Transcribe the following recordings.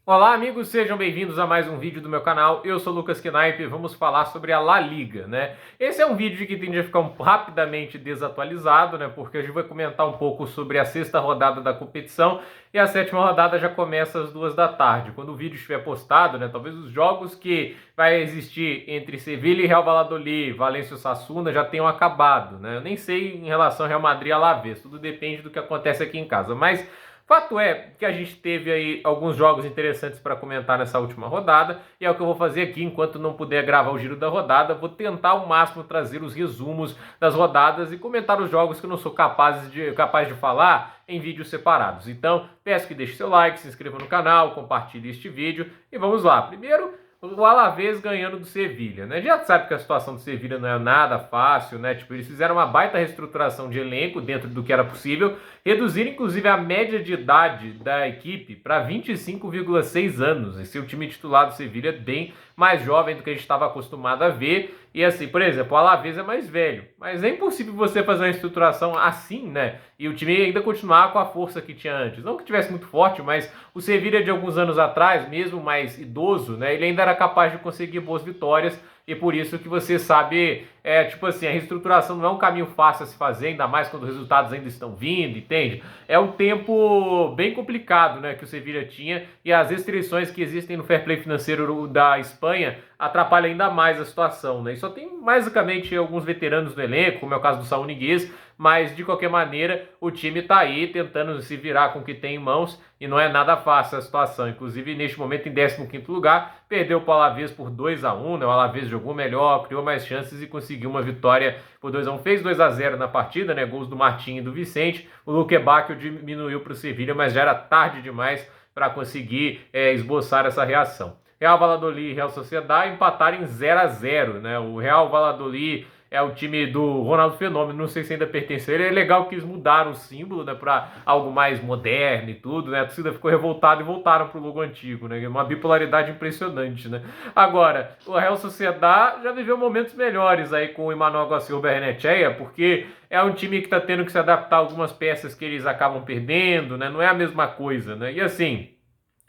Olá amigos, sejam bem-vindos a mais um vídeo do meu canal. Eu sou Lucas Knaip e vamos falar sobre a La Liga, né? Esse é um vídeo que tende a ficar rapidamente desatualizado, né? Porque a gente vai comentar um pouco sobre a sexta rodada da competição e a sétima rodada já começa às 2 da tarde. Quando o vídeo estiver postado, né? Talvez os jogos que vai existir entre Sevilha e Real Valladolid, Valência e Osasuna já tenham acabado, né? Eu nem sei em relação ao Real Madrid e Alavés, tudo depende do que acontece aqui em casa, mas fato é que a gente teve aí alguns jogos interessantes para comentar nessa última rodada, e é o que eu vou fazer aqui enquanto não puder gravar o giro da rodada. Vou tentar ao máximo trazer os resumos das rodadas e comentar os jogos que eu não sou capaz de falar em vídeos separados. Então, peço que deixe seu like, se inscreva no canal, compartilhe este vídeo e vamos lá. Primeiro, o Alavés ganhando do Sevilha, né? Já sabe que a situação do Sevilha não é nada fácil, né? Tipo, eles fizeram uma baita reestruturação de elenco dentro do que era possível, reduziram inclusive a média de idade da equipe para 25,6 anos. Esse é o time titular do Sevilha, bem mais jovem do que a gente estava acostumado a ver. E assim, por exemplo, o Alavés é mais velho, mas é impossível você fazer uma estruturação assim, né? E o time ainda continuar com a força que tinha antes. Não que tivesse muito forte, mas o Sevilha de alguns anos atrás, mesmo mais idoso, né? Ele ainda era capaz de conseguir boas vitórias. E por isso que você sabe, tipo assim, a reestruturação não é um caminho fácil a se fazer, ainda mais quando os resultados ainda estão vindo, entende? É um tempo bem complicado, né, que o Sevilla tinha, e as restrições que existem no fair play financeiro da Espanha atrapalham ainda mais a situação, né? E só tem basicamente alguns veteranos no elenco, como é o caso do Saúl Ñíguez, mas de qualquer maneira o time está aí tentando se virar com o que tem em mãos e não é nada fácil a situação. Inclusive neste momento em 15º lugar, perdeu para o Alavés por 2-1, né? O Alavés jogou melhor, criou mais chances e conseguiu uma vitória por 2-1. Fez 2-0 na partida, né? Gols do Martim e do Vicente. O Luque Bacchio diminuiu para o Sevilha, mas já era tarde demais para conseguir esboçar essa reação. Real Valladolid e Real Sociedad empataram em 0-0, né? O Real Valladolid é o time do Ronaldo Fenômeno, não sei se ainda pertence a ele. É legal que eles mudaram o símbolo, né, para algo mais moderno e tudo, né? A torcida ficou revoltada e voltaram pro logo antigo, né? Uma bipolaridade impressionante, né? Agora, o Real Sociedad já viveu momentos melhores aí com o Emmanuel Garcia Barrenechea, porque é um time que está tendo que se adaptar a algumas peças que eles acabam perdendo, né? Não é a mesma coisa, né? E assim,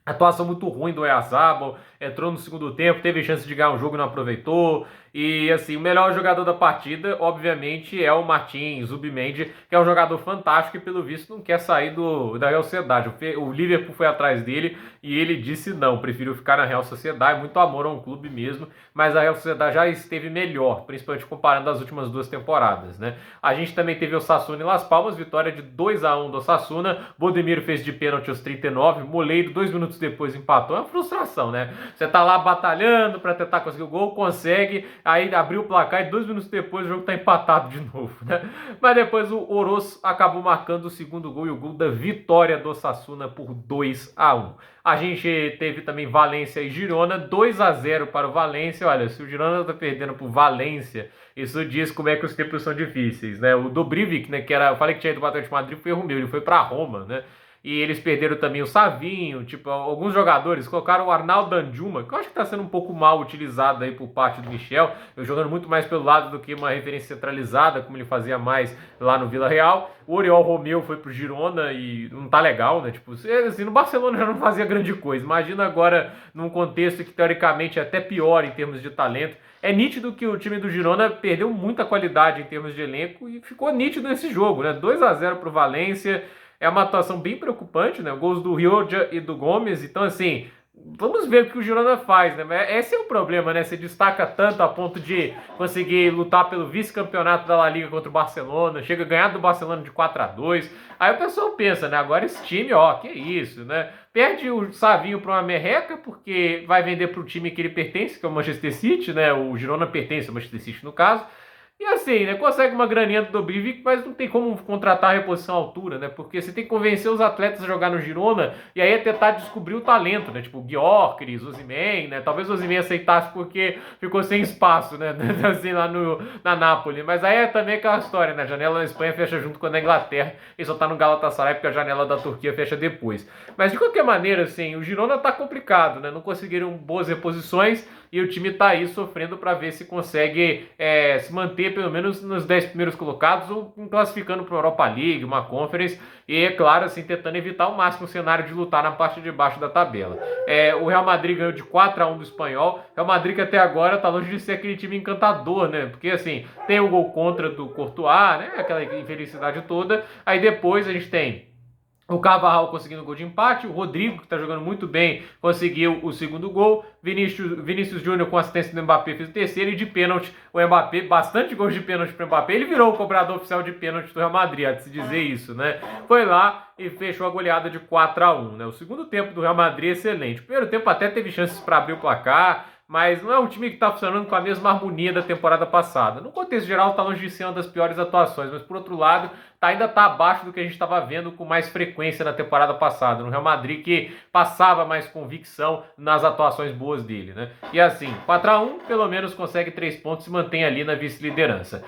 atuação muito ruim do Oyarzabal, entrou no segundo tempo, teve chance de ganhar um jogo e não aproveitou. E assim, o melhor jogador da partida, obviamente, é o Martin Zubimendi, que é um jogador fantástico e pelo visto não quer sair da Real Sociedade. O Liverpool foi atrás dele e ele disse não, prefiro ficar na Real Sociedade, muito amor a um clube mesmo, mas a Real Sociedade já esteve melhor, principalmente comparando as últimas 2 temporadas, né? A gente também teve o Osasuna e Las Palmas, vitória de 2-1 do Osasuna. Bodemir fez de pênalti aos 39, Moleiro 2 minutos depois empatou. É uma frustração, né? Você tá lá batalhando para tentar conseguir o gol, consegue, aí abriu o placar e 2 minutos depois o jogo tá empatado de novo, né? Mas depois o Oroz acabou marcando o segundo gol e o gol da vitória do Osasuna por 2-1. A gente teve também Valência e Girona, 2-0 para o Valência. Olha, se o Girona tá perdendo por Valência, isso diz como é que os tempos são difíceis, né? O Dobrivic, né, que era, eu falei que tinha ido para o Atlético de Madrid, foi erro meu, ele foi para Roma, né? E eles perderam também o Savinho, tipo, alguns jogadores colocaram o Arnaldo Danjuma, que eu acho que está sendo um pouco mal utilizado aí por parte do Michel, eu jogando muito mais pelo lado do que uma referência centralizada, como ele fazia mais lá no Vila Real. O Oriol Romeu foi pro Girona e não tá legal, né? Tipo, assim, no Barcelona já não fazia grande coisa. Imagina agora num contexto que teoricamente é até pior em termos de talento. É nítido que o time do Girona perdeu muita qualidade em termos de elenco e ficou nítido nesse jogo, né? 2-0 pro Valência. É uma atuação bem preocupante, né? Gols do Rioja e do Gomes. Então, assim, vamos ver o que o Girona faz, né? Esse é o problema, né? Se destaca tanto a ponto de conseguir lutar pelo vice-campeonato da La Liga contra o Barcelona, chega a ganhar do Barcelona de 4-2. Aí o pessoal pensa, né? Agora esse time, ó, que isso, né? Perde o Savinho para uma merreca, porque vai vender para o time que ele pertence, que é o Manchester City, né? O Girona pertence ao Manchester City, no caso. E assim, né, consegue uma graninha do Dobrivic, mas não tem como contratar a reposição à altura, né? Porque você tem que convencer os atletas a jogar no Girona e aí é tentar descobrir o talento, né? Tipo, Gyökeres, Osimhen, né? Talvez o Osimhen aceitasse porque ficou sem espaço, né? Assim, lá na Nápoles. Mas aí é também aquela história, né? A janela na Espanha fecha junto com a da Inglaterra e só tá no Galatasaray porque a janela da Turquia fecha depois. Mas de qualquer maneira, assim, o Girona tá complicado, né? Não conseguiram boas reposições. e o time está aí sofrendo para ver se consegue se manter pelo menos nos 10 primeiros colocados ou classificando para a Europa League, uma Conference, e é claro, assim, tentando evitar ao máximo o cenário de lutar na parte de baixo da tabela. O Real Madrid ganhou de 4-1 do Espanhol. Real Madrid que até agora tá longe de ser aquele time encantador, né? Porque assim, tem o gol contra do Courtois, né? Aquela infelicidade toda. Aí depois a gente tem o Carvajal conseguindo gol de empate, o Rodrigo, que está jogando muito bem, conseguiu o segundo gol, Vinícius Júnior com assistência do Mbappé fez o terceiro, e de pênalti o Mbappé, bastante gols de pênalti para o Mbappé, ele virou o cobrador oficial de pênalti do Real Madrid, há de se dizer isso, né? Foi lá e fechou a goleada de 4-1, né? O segundo tempo do Real Madrid é excelente, o primeiro tempo até teve chances para abrir o placar, mas não é um time que está funcionando com a mesma harmonia da temporada passada. No contexto geral, está longe de ser uma das piores atuações, mas por outro lado, ainda está abaixo do que a gente estava vendo com mais frequência na temporada passada. No Real Madrid, que passava mais convicção nas atuações boas dele, né? E assim, 4-1, pelo menos consegue 3 pontos e se mantém ali na vice-liderança.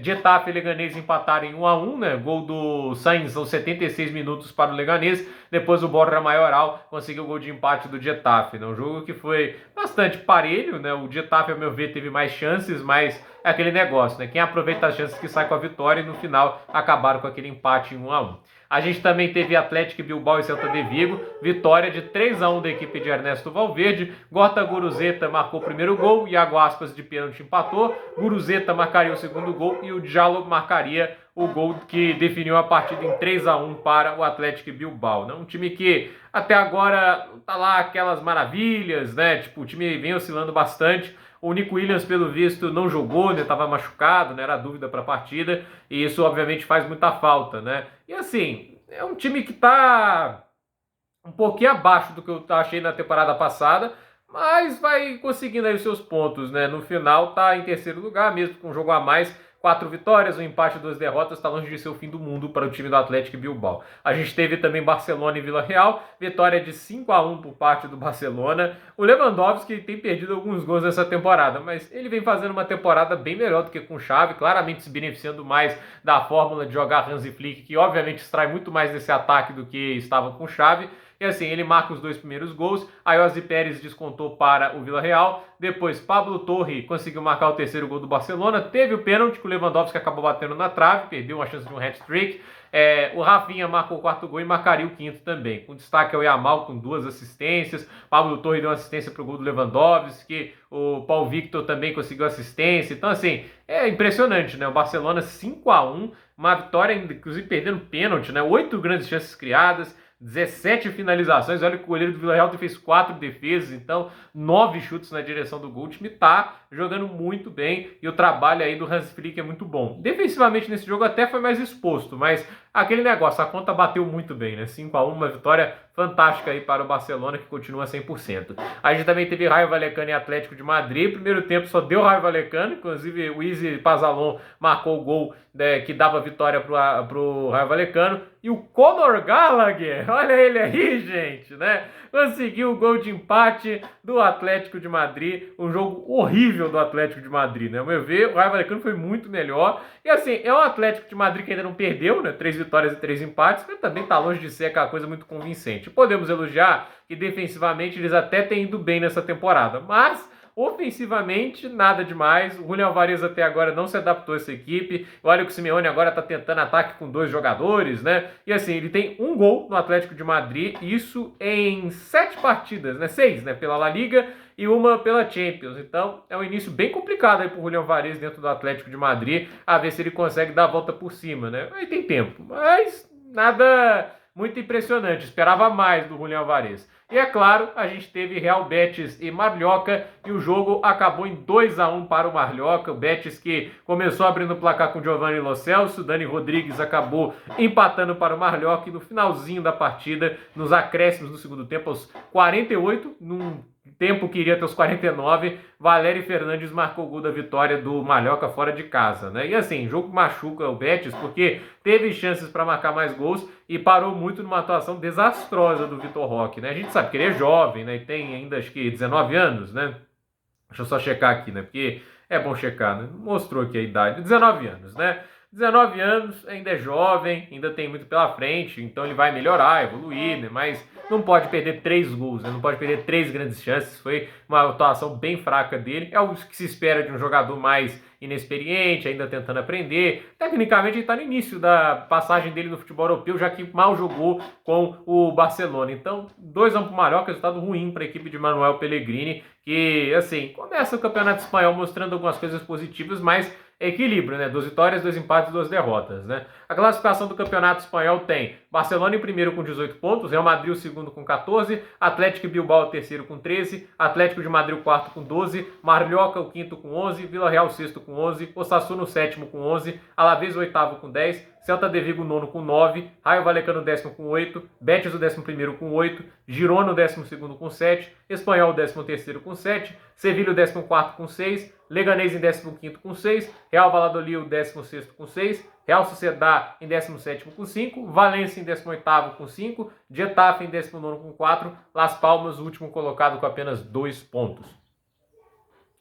Getafe e Leganés empataram em 1-1, né? Gol do Sainz aos 76 minutos para o Leganés. Depois o Borja Mayoral conseguiu o gol de empate do Getafe, né? Um jogo que foi bastante parelho, né? O Getafe, ao meu ver, teve mais chances, mas é aquele negócio, né? Quem aproveita as chances que sai com a vitória, e no final acabaram com aquele empate em 1-1. A gente também teve Atlético Bilbao e Celta de Vigo, vitória de 3-1 da equipe de Ernesto Valverde. Gorta Guruzeta marcou o primeiro gol, Iago Aspas de pênalti empatou, Guruzeta marcaria o segundo gol e o Diallo marcaria o gol que definiu a partida em 3-1 para o Atlético Bilbao, né? Um time que até agora tá lá aquelas maravilhas, né? Tipo, o time vem oscilando bastante. O Nico Williams, pelo visto, não jogou, né? Estava machucado, né? Era dúvida para a partida, e isso obviamente faz muita falta, né? E assim, é um time que está um pouquinho abaixo do que eu achei na temporada passada, mas vai conseguindo aí os seus pontos, né? No final tá em terceiro lugar, mesmo com um jogo a mais. 4 vitórias, um empate e 2 derrotas, está longe de ser o fim do mundo para o time do Atlético Bilbao. A gente teve também Barcelona e Vila Real, vitória de 5-1 por parte do Barcelona. O Lewandowski tem perdido alguns gols nessa temporada, mas ele vem fazendo uma temporada bem melhor do que com Xavi, claramente se beneficiando mais da fórmula de jogar Hansi Flick, que obviamente extrai muito mais desse ataque do que estava com Xavi. E assim, ele marca os 2 primeiros gols, Ayoze Pérez descontou para o Vila Real, depois Pablo Torre conseguiu marcar o terceiro gol do Barcelona, teve o pênalti que o Lewandowski acabou batendo na trave, perdeu uma chance de um hat-trick. O Rafinha marcou o 4º gol e marcaria o 5º também, com destaque ao Yamal com 2 assistências, Pablo Torre deu uma assistência para o gol do Lewandowski, o Paul Victor também conseguiu assistência. Então assim, é impressionante, né? O Barcelona 5-1, uma vitória inclusive perdendo pênalti, né? 8 grandes chances criadas, 17 finalizações, olha que o goleiro do Vila Real fez 4 defesas, então 9 chutes na direção do gol. O time tá jogando muito bem e o trabalho aí do Hansi Flick é muito bom. Defensivamente nesse jogo até foi mais exposto, mas aquele negócio, a conta bateu muito bem, né? 5-1, uma vitória fantástica aí para o Barcelona, que continua 100%. A gente também teve Rayo Vallecano e Atlético de Madrid. Primeiro tempo só deu Rayo Vallecano, inclusive o Izzy Pazalon marcou o gol, né, que dava vitória para o Rayo Vallecano. E o Conor Gallagher, olha ele aí, gente, né? Conseguiu o gol de empate do Atlético de Madrid. Um jogo horrível do Atlético de Madrid, né? Ao meu ver, o Rayo Vallecano foi muito melhor. E assim, é um Atlético de Madrid que ainda não perdeu, né? 3 vitórias e 3 empates, mas também tá longe de ser aquela coisa muito convincente. Podemos elogiar que defensivamente eles até têm ido bem nessa temporada, mas ofensivamente, nada demais. O Julián Álvarez até agora não se adaptou a essa equipe. Olha que o Simeone agora está tentando ataque com 2 jogadores, né? E assim, ele tem 1 gol no Atlético de Madrid, isso em 7 partidas, né? 6, né? Pela La Liga e 1 pela Champions. Então, é um início bem complicado aí pro Julián Álvarez dentro do Atlético de Madrid, a ver se ele consegue dar a volta por cima, né? Aí tem tempo, mas nada muito impressionante. Esperava mais do Julián Álvarez. E é claro, a gente teve Real Betis e Mallorca e o jogo acabou em 2-1 para o Mallorca. O Betis que começou abrindo o placar com Giovanni Lo Celso, Dani Rodrigues acabou empatando para o Mallorca e no finalzinho da partida, nos acréscimos do segundo tempo, aos 48, num tempo que iria até os 49, Valéry Fernandes marcou o gol da vitória do Mallorca fora de casa, né? E assim, jogo machuca o Betis porque teve chances para marcar mais gols e parou muito numa atuação desastrosa do Vitor Roque, né? A gente sabe que ele é jovem, né? E tem ainda acho que 19 anos, né? Deixa eu só checar aqui, né? Porque é bom checar, né? Mostrou aqui a idade, 19 anos, né? 19 anos, ainda é jovem, ainda tem muito pela frente, então ele vai melhorar, evoluir, né? Mas não pode perder 3 gols, né? Não pode perder 3 grandes chances. Foi uma atuação bem fraca dele. É o que se espera de um jogador mais inexperiente, ainda tentando aprender. Tecnicamente, ele está no início da passagem dele no futebol europeu, já que mal jogou com o Barcelona. Então, 2-1 para o Mallorca, resultado ruim para a equipe de Manuel Pellegrini, que, assim, começa o Campeonato Espanhol mostrando algumas coisas positivas, mas é equilíbrio, né? 2 vitórias, 2 empates e 2 derrotas, né? A classificação do Campeonato Espanhol tem Barcelona em primeiro com 18 pontos, Real Madrid o segundo com 14, Atlético Bilbao o terceiro com 13, Atlético de Madrid o quarto com 12, Mallorca o quinto com 11, Vila Real o sexto com 11, Osasuna o sétimo com 11, Alavés o oitavo com 10, Celta de Vigo o nono com 9, Rayo Vallecano o décimo com 8, Betis o 11º com 8, Girona o 12º com 7, Espanhol o 13º com 7, Sevilha o 14º com 6, Leganés em 15º com 6, Real Valladolid o 16º com 6, Real Sociedad em 17º com 5, Valência em 18º com 5, Getafe em 19º com 4, Las Palmas o último colocado com apenas 2 pontos.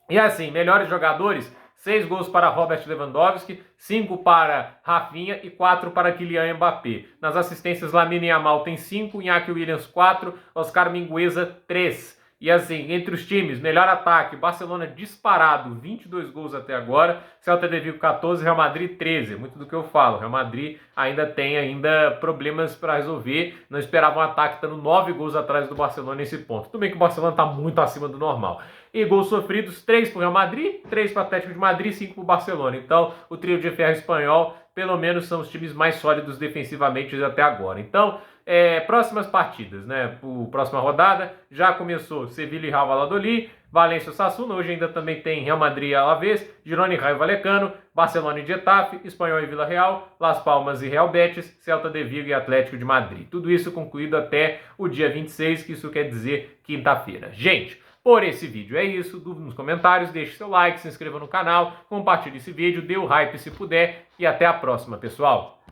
E assim, melhores jogadores, 6 gols para Robert Lewandowski, 5 para Rafinha e 4 para Kylian Mbappé. Nas assistências, Lamine Yamal tem 5, Iñaki Williams 4, Oscar Mingueza 3. E assim, entre os times, melhor ataque, Barcelona disparado, 22 gols até agora, Celta de Vigo 14, Real Madrid 13, muito do que eu falo, Real Madrid ainda tem problemas para resolver, não esperava um ataque estando 9 gols atrás do Barcelona nesse ponto, tudo bem que o Barcelona está muito acima do normal. E gols sofridos, 3 para o Real Madrid, 3 para o Atlético de Madrid, 5 para o Barcelona, então o trio de ferro espanhol, pelo menos são os times mais sólidos defensivamente até agora. Então, próximas partidas, né? Próxima rodada, já começou Sevilha e Real Valladolid, Valência e Osasuna, hoje ainda também tem Real Madrid e Alavés, Girona e Rayo Vallecano, Barcelona e Getafe, Espanhol e Vila Real, Las Palmas e Real Betis, Celta de Vigo e Atlético de Madrid. Tudo isso concluído até o dia 26, que isso quer dizer quinta-feira. Gente, por esse vídeo é isso, dúvida nos comentários, deixe seu like, se inscreva no canal, compartilhe esse vídeo, dê o hype se puder e até a próxima, pessoal!